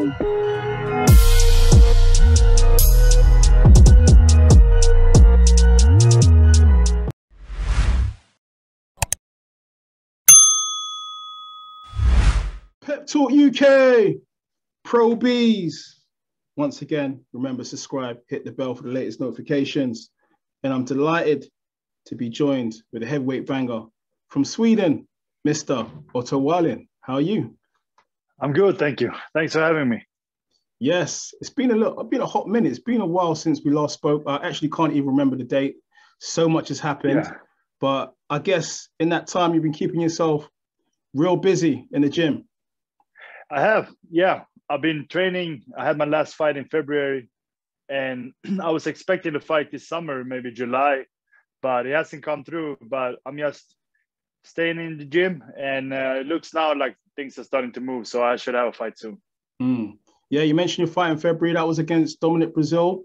Pep Talk UK, Pro Bs. Once again, remember, subscribe, hit the bell for the latest notifications. And I'm delighted to be joined with a heavyweight banger from Sweden, Mr. Otto Wallin. How are you? I'm good, thank you. Thanks for having me. Yes, it's been a hot minute. It's been a while since we last spoke. I actually can't even remember the date. So much has happened. Yeah. But I guess in that time, you've been keeping yourself real busy in the gym. I have, yeah. I've been training. I had my last fight in February, and I was expecting to fight this summer, maybe July, but it hasn't come through. But I'm just staying in the gym, and it looks now like things are starting to move, so I should have a fight soon. Yeah, you mentioned your fight in February. That was against Dominic Brazil.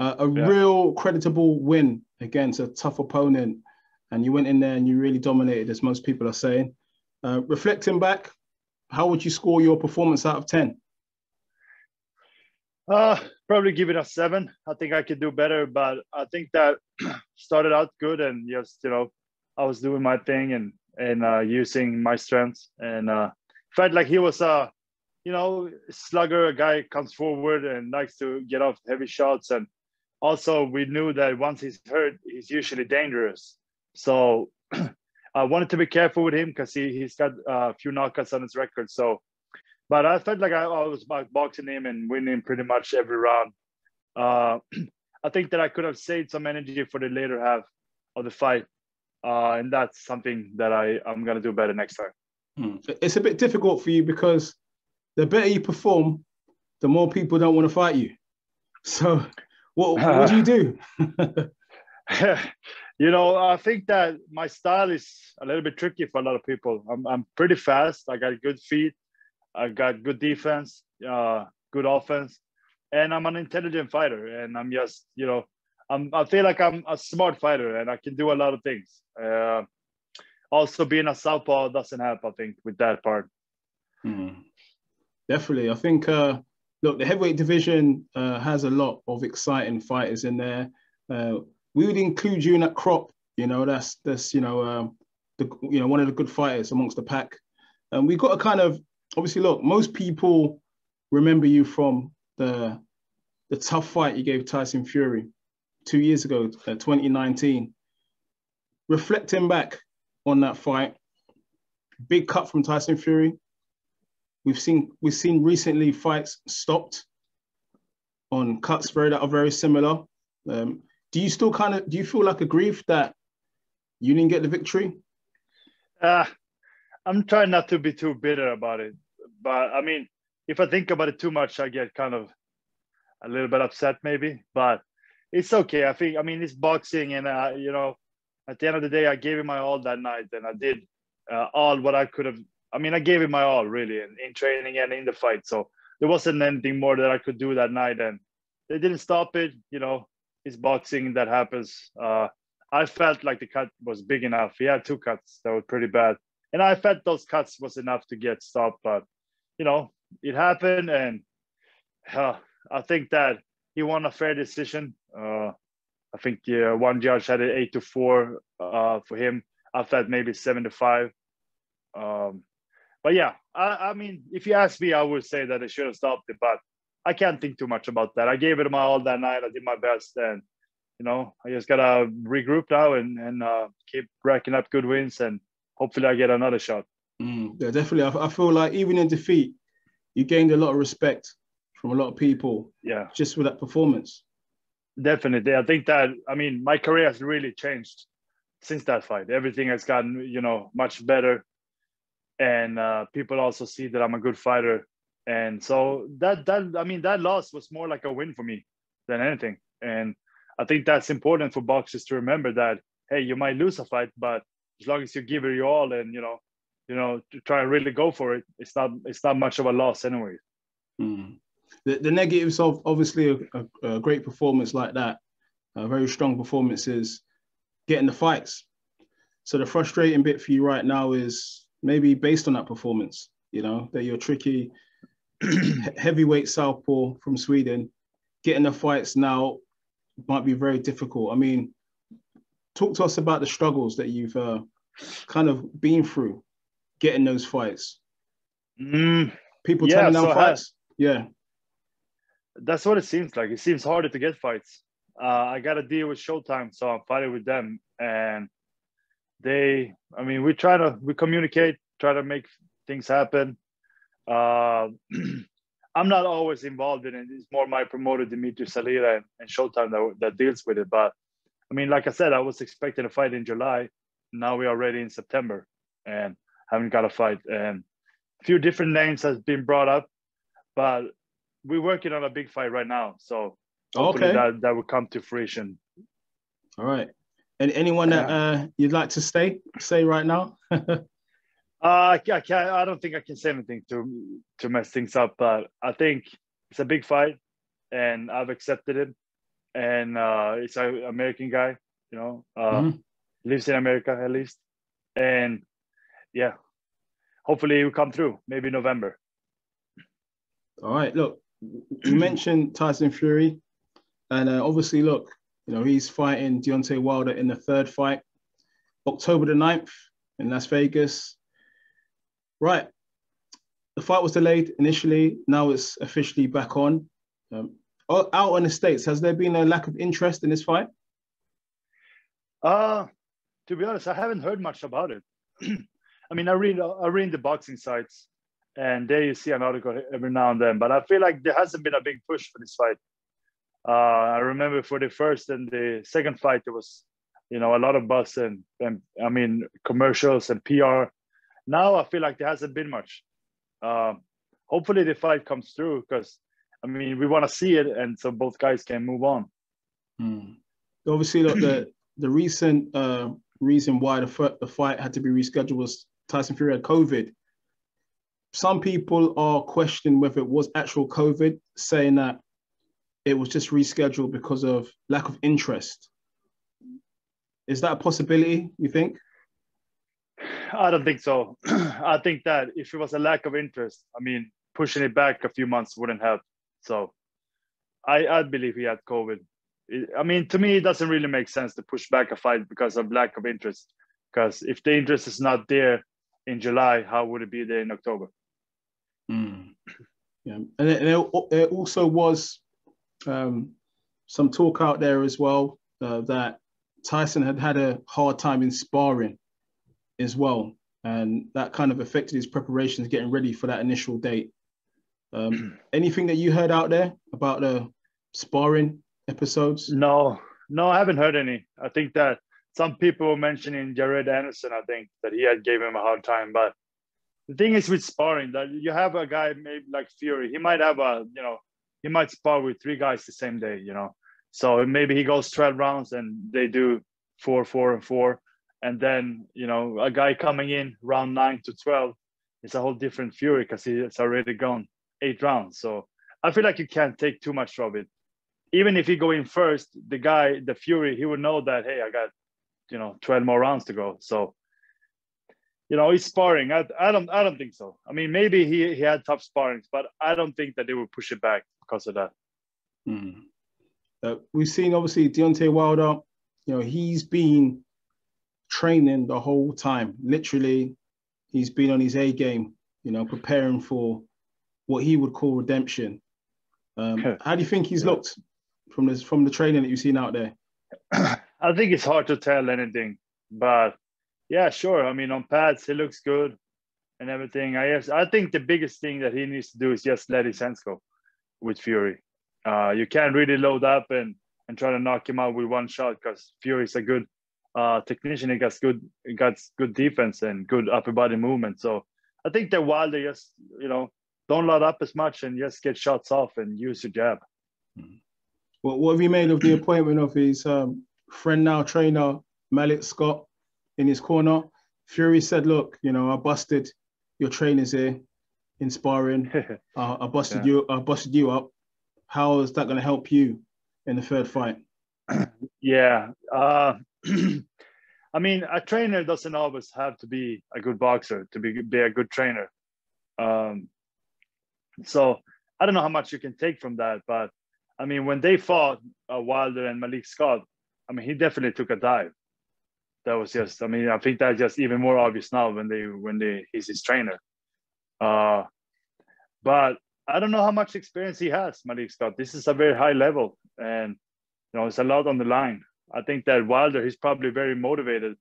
Real creditable win against a tough opponent. And you went in there and you really dominated, as most people are saying. Reflecting back, how would you score your performance out of 10? Probably give it a 7. I think I could do better, but I think that started out good, and just, I was doing my thing and using my strengths, and felt like he was a slugger, a guy comes forward and likes to get off heavy shots. And also we knew that once he's hurt, he's usually dangerous. So I wanted to be careful with him because he's got a few knockouts on his record. So, but I felt like I was boxing him and winning pretty much every round. I think that I could have saved some energy for the later half of the fight. And that's something that I'm going to do better next time. It's a bit difficult for you because the better you perform, the more people don't want to fight you. So what do you do? I think that my style is a little bit tricky for a lot of people. I'm pretty fast. I got good feet. I got good defense, good offense, and I'm an intelligent fighter. And I'm just, I feel like I'm a smart fighter and I can do a lot of things. Also, being a southpaw doesn't help, I think, with that part. Definitely. I think, look, the heavyweight division has a lot of exciting fighters in there. We would include you in that crop. That's one of the good fighters amongst the pack. And we got to kind of, obviously, look, most people remember you from the tough fight you gave Tyson Fury 2 years ago, 2019. Reflecting back on that fight, big cut from Tyson Fury. We've seen recently fights stopped on cuts that are very similar. Do you feel like aggrieved that you didn't get the victory? I'm trying not to be too bitter about it, but I mean, if I think about it too much, I get kind of a little bit upset maybe, but it's okay. I think, it's boxing, and at the end of the day, I gave it my all that night, and I did all what I could have. I gave it my all, really, in training and in the fight. So there wasn't anything more that I could do that night, and they didn't stop it. It's boxing, that happens. I felt like the cut was big enough. He had 2 cuts that were pretty bad, and I felt those cuts was enough to get stopped. But it happened, and I think that he won a fair decision. I think one judge had it 8-4 for him. I felt maybe 7-5. But yeah, if you ask me, I would say that I should have stopped it, but I can't think too much about that. I gave it my all that night. I did my best, and I just gotta regroup now and keep racking up good wins, and hopefully I get another shot. Yeah, definitely. I feel like even in defeat, you gained a lot of respect from a lot of people. Yeah, just with that performance. Definitely, I think that my career has really changed since that fight. Everything has gotten much better. And people also see that I'm a good fighter, and so that loss was more like a win for me than anything. And I think that's important for boxers to remember that, hey, you might lose a fight, but as long as you give it your all and to try and really go for it, it's not much of a loss anyway. The negatives of obviously a great performance like that, a very strong performance, is getting the fights. So the frustrating bit for you right now is maybe based on that performance, that you're tricky heavyweight southpaw from Sweden, getting the fights now might be very difficult. I mean, talk to us about the struggles that you've kind of been through getting those fights. People Yeah, turning down fights. Yeah, that's what it seems like. It seems harder to get fights. I got a deal with Showtime, so I'm fighting with them, and we communicate, try to make things happen. I'm not always involved in it. It's more my promoter, Dimitri Salira, and Showtime that deals with it. But I mean, like I said, I was expecting a fight in July. Now we are already in September and haven't got a fight. And a few different names has been brought up, but we're working on a big fight right now. So hopefully that will come to fruition. All right. And anyone that you'd like to say right now? I don't think I can say anything to mess things up, but I think it's a big fight, and I've accepted it. And it's an American guy, lives in America at least, and yeah, hopefully it will come through. Maybe November. All right. Look, you mentioned Tyson Fury, and obviously, look, he's fighting Deontay Wilder in the third fight, October the 9th in Las Vegas. Right. The fight was delayed initially. Now it's officially back on. Out in the States, has there been a lack of interest in this fight? To be honest, I haven't heard much about it. I mean, I read the boxing sites, and there you see an article every now and then. But I feel like there hasn't been a big push for this fight. I remember for the first and the second fight, there was, a lot of buzz and I mean commercials and PR. Now I feel like there hasn't been much. Hopefully the fight comes through, because I mean we want to see it, and so both guys can move on. Obviously, look, the recent reason why the fight had to be rescheduled was Tyson Fury had COVID. Some people are questioning whether it was actual COVID, saying that it was just rescheduled because of lack of interest. Is that a possibility, you think? I don't think so. I think that if it was a lack of interest, I mean, pushing it back a few months wouldn't help. So I believe he had COVID. I mean, to me, it doesn't really make sense to push back a fight because of lack of interest. Because if the interest is not there in July, how would it be there in October? Yeah, and there also was some talk out there as well that Tyson had a hard time in sparring as well, and that kind of affected his preparations getting ready for that initial date. Anything that you heard out there about the sparring episodes? No, I haven't heard any. I think that some people were mentioning Jared Anderson. I think that he had gave him a hard time, but the thing is with sparring that you have a guy maybe like Fury, he might have he might spar with 3 guys the same day, so maybe he goes 12 rounds and they do 4, 4, and 4. And then, a guy coming in round 9 to 12 is a whole different Fury because he's already gone 8 rounds. So I feel like you can't take too much of it. Even if you go in first, the Fury, he would know that, hey, I got, 12 more rounds to go. So, he's sparring. I don't think so. I mean, maybe he had tough sparrings, but I don't think that they would push it back because of that. We've seen, obviously, Deontay Wilder, he's been training the whole time. Literally, he's been on his A game, preparing for what he would call redemption. How do you think he's looked from the training that you've seen out there? I think it's hard to tell anything, but yeah, sure. I mean, on pads, he looks good and everything. I think the biggest thing that he needs to do is just let his hands go with Fury. You can't really load up and try to knock him out with one shot, because Fury is a good technician. He got good defense and good upper body movement. So I think that Wilder just, don't load up as much and just get shots off and use your jab. Well, what have you made of the appointment of his friend now, trainer, Malik Scott, in his corner? Fury said, look, I busted your trainers here in sparring. I busted you up. How is that going to help you in the third fight? Yeah. I mean, a trainer doesn't always have to be a good boxer to be a good trainer. So I don't know how much you can take from that, but I mean, when they fought Wilder and Malik Scott, I mean, he definitely took a dive. That was just, I mean, I think that's just even more obvious now when he's his trainer. But I don't know how much experience he has, Malik Scott. This is a very high level, and you know, it's a lot on the line. I think that Wilder, he's probably very motivated,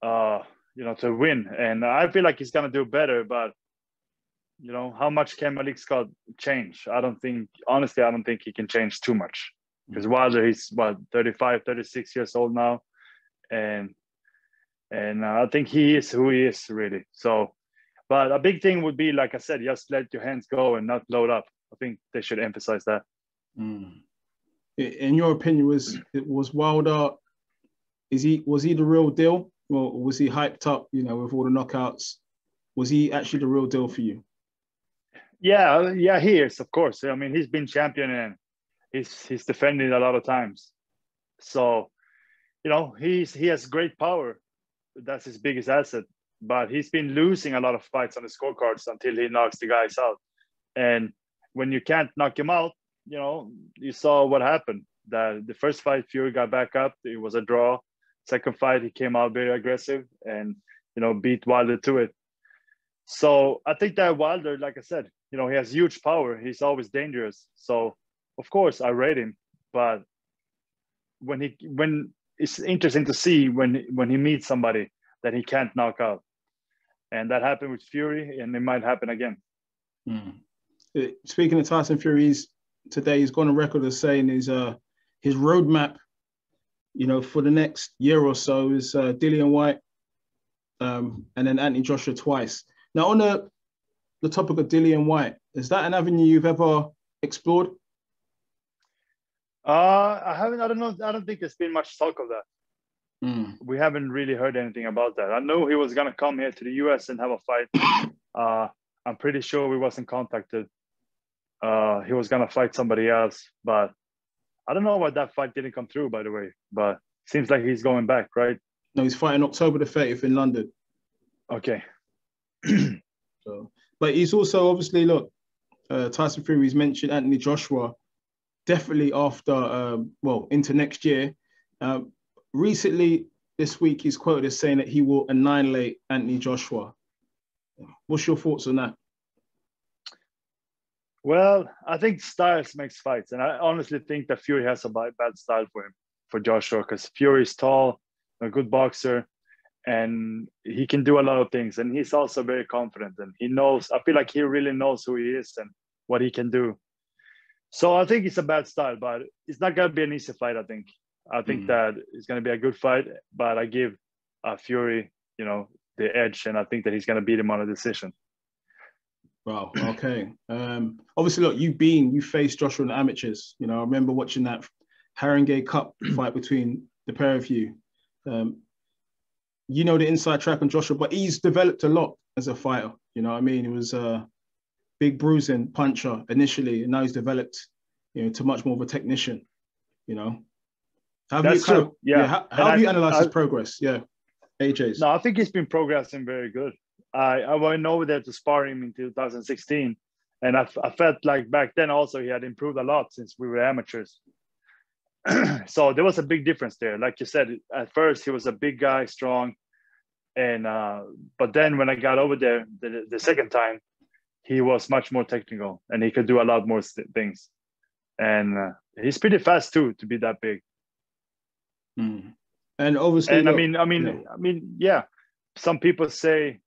you know, to win, and I feel like he's gonna do better. But you know, how much can Malik Scott change? Honestly, I don't think he can change too much, because Wilder, he's what, 35, 36 years old now, and I think he is who he is really. So, but a big thing would be, like I said, just let your hands go and not load up. I think they should emphasize that. In your opinion, was Wilder, was he the real deal, or was he hyped up, you know, with all the knockouts? Was he actually the real deal for you? Yeah, he is, of course. I mean, he's been champion and he's defended a lot of times. So, you know, he has great power. That's his biggest asset. But he's been losing a lot of fights on the scorecards until he knocks the guys out. And when you can't knock him out, you know, you saw what happened. The first fight, Fury got back up. It was a draw. Second fight, he came out very aggressive and, you know, beat Wilder to it. So I think that Wilder, like I said, you know, he has huge power. He's always dangerous. So, of course, I rate him. But when it's interesting to see when he meets somebody that he can't knock out. And that happened with Fury, and it might happen again. Speaking of Tyson Fury, today he's gone on record as saying his roadmap, you know, for the next year or so is Dillian Whyte, and then Anthony Joshua twice. Now, on the topic of Dillian Whyte, is that an avenue you've ever explored? I haven't. I don't know. I don't think there's been much talk of that. We haven't really heard anything about that. I know he was gonna come here to the US and have a fight. I'm pretty sure we wasn't contacted. He was gonna fight somebody else, but I don't know why that fight didn't come through, by the way. But seems like he's going back, right? No, he's fighting October the 30th in London. Okay. So, but he's also obviously, look, Tyson Fury's mentioned Anthony Joshua definitely after, into next year. Recently, this week, he's quoted as saying that he will annihilate Anthony Joshua. What's your thoughts on that? Well, I think styles makes fights. And I honestly think that Fury has a bad style for Joshua, because Fury is tall, a good boxer, and he can do a lot of things. And he's also very confident, and he knows, I feel like he really knows who he is and what he can do. So I think it's a bad style, but it's not going to be an easy fight, I think. I think that it's going to be a good fight, but I give Fury, you know, the edge, and I think that he's going to beat him on a decision. Wow. Okay. Obviously, look, you faced Joshua in the amateurs. You know, I remember watching that Haringey Cup fight between the pair of you. You know the inside track on Joshua, but he's developed a lot as a fighter. You know what I mean? He was a big bruising puncher initially, and now he's developed, you know, to much more of a technician. You know. That's true. How have you analyzed his progress? Yeah, AJ's. No, I think he's been progressing very good. I went over there to spar him in 2016, and I felt like back then also he had improved a lot since we were amateurs. So there was a big difference there. Like you said, at first he was a big guy, strong, and but then when I got over there the second time, he was much more technical, and he could do a lot more things. And he's pretty fast too to be that big. And obviously, and look, yeah. Some people say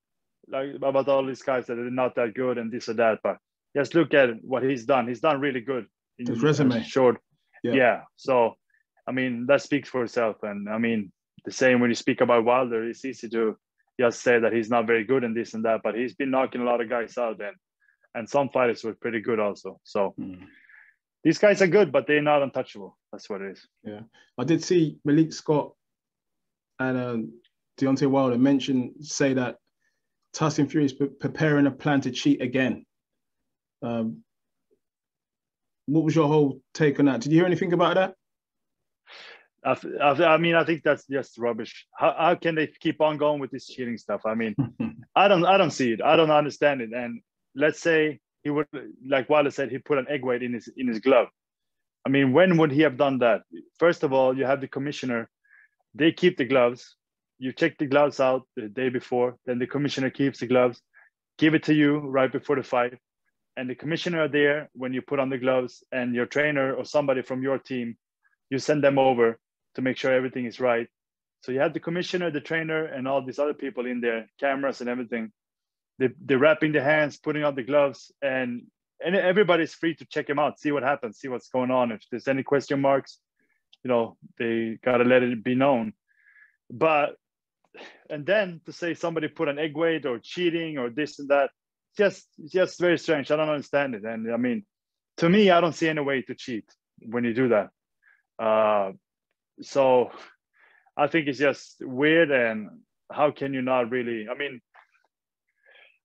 like about all these guys that they're not that good and this or that, but just look at what he's done. He's done really good. His resume, short, yeah. So, I mean, that speaks for itself. And I mean, the same when you speak about Wilder, it's easy to just say that he's not very good in this and that, but he's been knocking a lot of guys out, and some fighters were pretty good also. So. These guys are good, but they're not untouchable. That's what it is. Yeah. I did see Malik Scott and Deontay Wilder say that Tyson Fury is preparing a plan to cheat again. What was your whole take on that? Did you hear anything about that? I mean, I think that's just rubbish. How can they keep on going with this cheating stuff? I mean, I don't see it. I don't understand it. And let's say he would, like Wallin said, he put an egg weight in his glove. I mean, when would he have done that? First of all, you have the commissioner. They keep the gloves. You check the gloves out the day before. Then the commissioner keeps the gloves, give it to you right before the fight. And the commissioner are there when you put on the gloves, and your trainer or somebody from your team, you send them over to make sure everything is right. So you have the commissioner, the trainer, and all these other people in there, cameras and everything. They're wrapping the hands, putting on the gloves, and everybody's free to check them out, see what happens, see what's going on. If there's any question marks, you know, they got to let it be known. But, and then to say somebody put an egg weight or cheating or this and that, just very strange. I don't understand it. And I mean, to me, I don't see any way to cheat when you do that. So I think it's just weird. And how can you not really, I mean,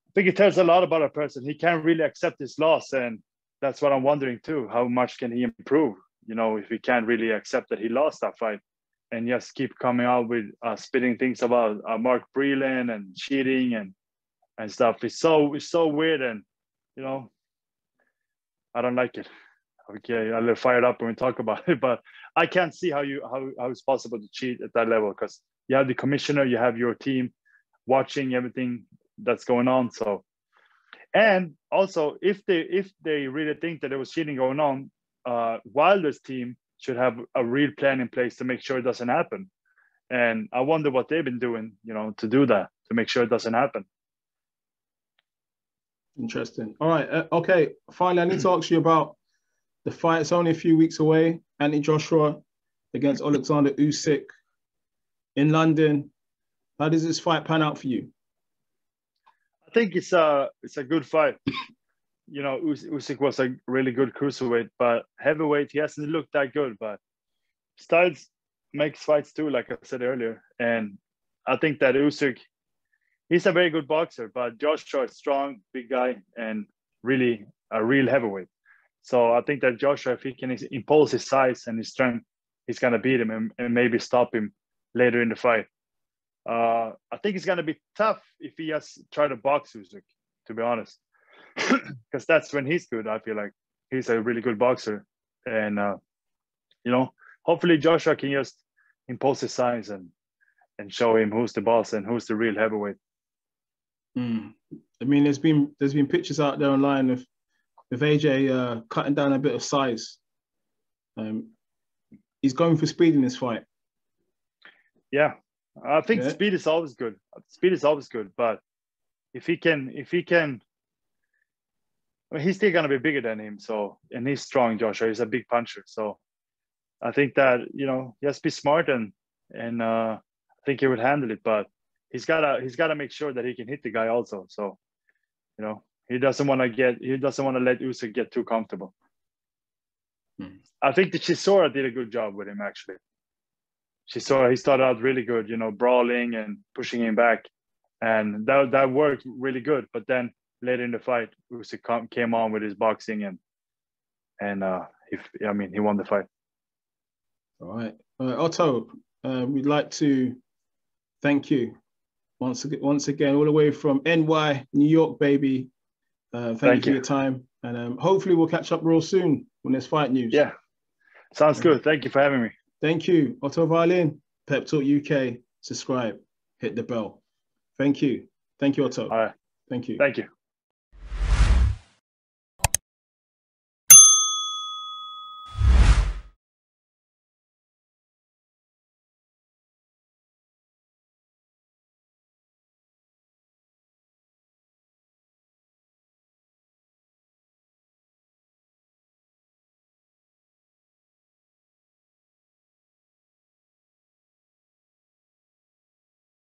I think it tells a lot about a person. He can't really accept his loss. And that's what I'm wondering too. How much can he improve? You know, if he can't really accept that he lost that fight and just keep coming out with spitting things about Mark Breland and cheating and stuff. It's so weird. And, you know, I don't like it. Okay, a little fired up when we talk about it, but I can't see how it's possible to cheat at that level, because you have the commissioner, you have your team watching everything that's going on. So, and also if they really think that there was cheating going on, Wilder's team should have a real plan in place to make sure it doesn't happen. And I wonder what they've been doing, you know, to do that, to make sure it doesn't happen. Interesting. All right. Okay. Finally, I need to ask you about the fight. It's only a few weeks away. Anthony Joshua against Alexander Usyk in London. How does this fight pan out for you? I think it's a good fight. You know, Usyk was a really good cruiserweight, but heavyweight, he hasn't looked that good. But Styles makes fights too, like I said earlier. And I think that Usyk, he's a very good boxer, but Joshua is strong, big guy, and really a real heavyweight. So I think that Joshua, if he can impose his size and his strength, he's going to beat him and maybe stop him later in the fight. I think it's going to be tough if he has tried to box Usyk, to be honest. Because that's when he's good. I feel like he's a really good boxer. And, you know, hopefully Joshua can just impose his size and show him who's the boss and who's the real heavyweight. I mean, there's been pictures out there online of AJ cutting down a bit of size. He's going for speed in this fight. Yeah, I think speed is always good. Speed is always good, but if he can, I mean, he's still gonna be bigger than him. So, and he's strong, Joshua. He's a big puncher. So, I think that, you know, he has to be smart and I think he would handle it. But he's gotta make sure that he can hit the guy also. So, you know, he doesn't want to let Usyk get too comfortable. I think that Chisora did a good job with him, actually. Chisora, he started out really good, you know, brawling and pushing him back. And that worked really good. But then later in the fight, Usyk came on with his boxing and he won the fight. All right. Otto, we'd like to thank you once again, all the way from NY, New York, baby. Thank you for your time. And hopefully we'll catch up real soon when there's fight news. Yeah. Sounds good. Thank you for having me. Thank you. Otto Wallin, Pep Talk UK. Subscribe. Hit the bell. Thank you. Thank you, Otto. All right. Thank you. Thank you.